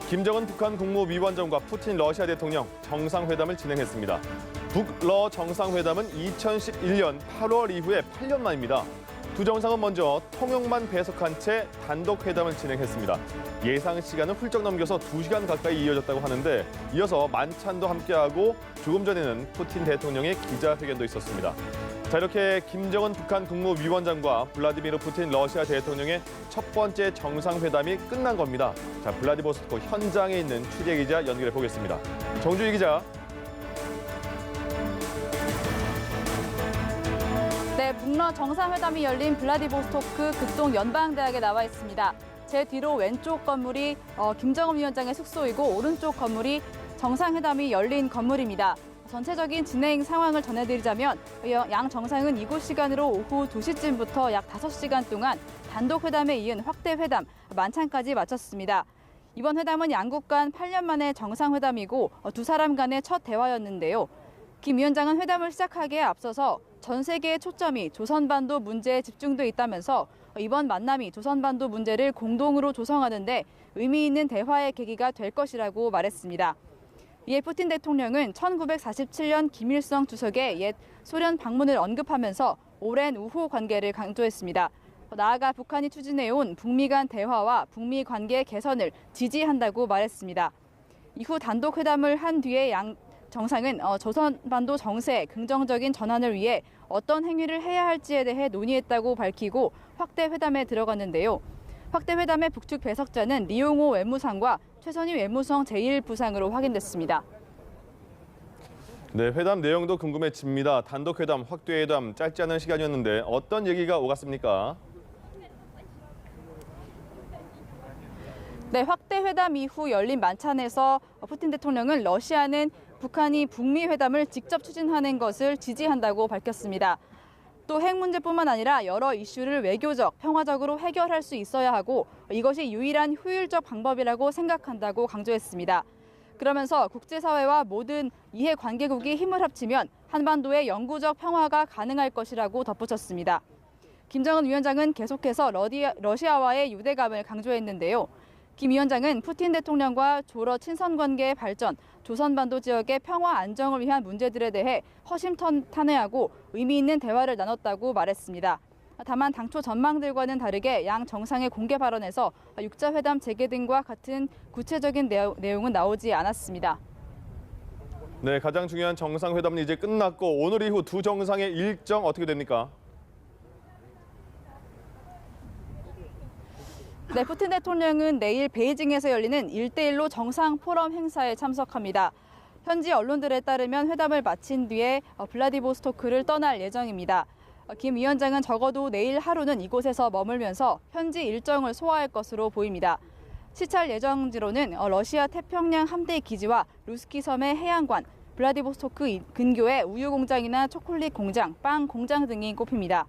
김정은 북한 국무위원장과 푸틴 러시아 대통령 정상회담을 진행했습니다. 북러 정상회담은 2011년 8월 이후에 8년 만입니다. 두 정상은 먼저 통역만 배석한 채 단독 회담을 진행했습니다. 예상 시간은 훌쩍 넘겨서 2시간 가까이 이어졌다고 하는데 이어서 만찬도 함께하고 조금 전에는 푸틴 대통령의 기자회견도 있었습니다. 자, 이렇게 김정은 북한 국무위원장과 블라디미르 푸틴 러시아 대통령의 첫 번째 정상회담이 끝난 겁니다. 자, 블라디보스토크 현장에 있는 취재기자 연결해 보겠습니다. 정주희 기자. 네, 북러 정상회담이 열린 블라디보스토크 극동 연방대학에 나와 있습니다. 제 뒤로 왼쪽 건물이 김정은 위원장의 숙소이고 오른쪽 건물이 정상회담이 열린 건물입니다. 전체적인 진행 상황을 전해드리자면 양 정상은 이곳 시간으로 오후 2시쯤부터 약 5시간 동안 단독 회담에 이은 확대 회담, 만찬까지 마쳤습니다. 이번 회담은 양국 간 8년 만의 정상회담이고 두 사람 간의 첫 대화였는데요. 김 위원장은 회담을 시작하기에 앞서서 전 세계의 초점이 조선반도 문제에 집중돼 있다면서 이번 만남이 조선반도 문제를 공동으로 조성하는 데 의미 있는 대화의 계기가 될 것이라고 말했습니다. 이에 푸틴 대통령은 1947년 김일성 주석의 옛 소련 방문을 언급하면서 오랜 우호 관계를 강조했습니다. 나아가 북한이 추진해온 북미 간 대화와 북미 관계 개선을 지지한다고 말했습니다. 이후 단독 회담을 한 뒤에 양 정상은 조선반도 정세 긍정적인 전환을 위해 어떤 행위를 해야 할지에 대해 논의했다고 밝히고 확대 회담에 들어갔는데요. 확대 회담의 북측 배석자는 리용호 외무상과 최선희 외무성 제1부상으로 확인됐습니다. 네, 회담 내용도 궁금해집니다. 단독 회담, 확대 회담, 짧지 않은 시간이었는데 어떤 얘기가 오갔습니까? 네, 확대 회담 이후 열린 만찬에서 푸틴 대통령은 러시아는 북한이 북미 회담을 직접 추진하는 것을 지지한다고 밝혔습니다. 또 핵 문제뿐만 아니라 여러 이슈를 외교적, 평화적으로 해결할 수 있어야 하고 이것이 유일한 효율적 방법이라고 생각한다고 강조했습니다. 그러면서 국제사회와 모든 이해관계국이 힘을 합치면 한반도의 영구적 평화가 가능할 것이라고 덧붙였습니다. 김정은 위원장은 계속해서 러시아와의 유대감을 강조했는데요. 김 위원장은 푸틴 대통령과 조러 친선 관계의 발전, 조선반도 지역의 평화 안정을 위한 문제들에 대해 허심탄회하고 의미 있는 대화를 나눴다고 말했습니다. 다만 당초 전망들과는 다르게 양 정상의 공개 발언에서 6자 회담 재개 등과 같은 구체적인 내용은 나오지 않았습니다. 네, 가장 중요한 정상회담은 이제 끝났고 오늘 이후 두 정상의 일정 어떻게 됩니까? 네, 푸틴 대통령은 내일 베이징에서 열리는 1대1로 정상 포럼 행사에 참석합니다. 현지 언론들에 따르면 회담을 마친 뒤에 블라디보스토크를 떠날 예정입니다. 김 위원장은 적어도 내일 하루는 이곳에서 머물면서 현지 일정을 소화할 것으로 보입니다. 시찰 예정지로는 러시아 태평양 함대 기지와 루스키 섬의 해양관, 블라디보스토크 근교의 우유 공장이나 초콜릿 공장, 빵 공장 등이 꼽힙니다.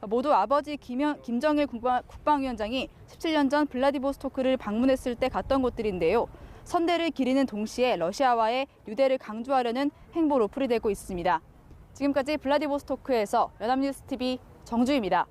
모두 아버지 김정일 국방위원장이 17년 전 블라디보스토크를 방문했을 때 갔던 곳들인데요. 선대를 기리는 동시에 러시아와의 유대를 강조하려는 행보로 풀이되고 있습니다. 지금까지 블라디보스토크에서 연합뉴스TV 정주희입니다.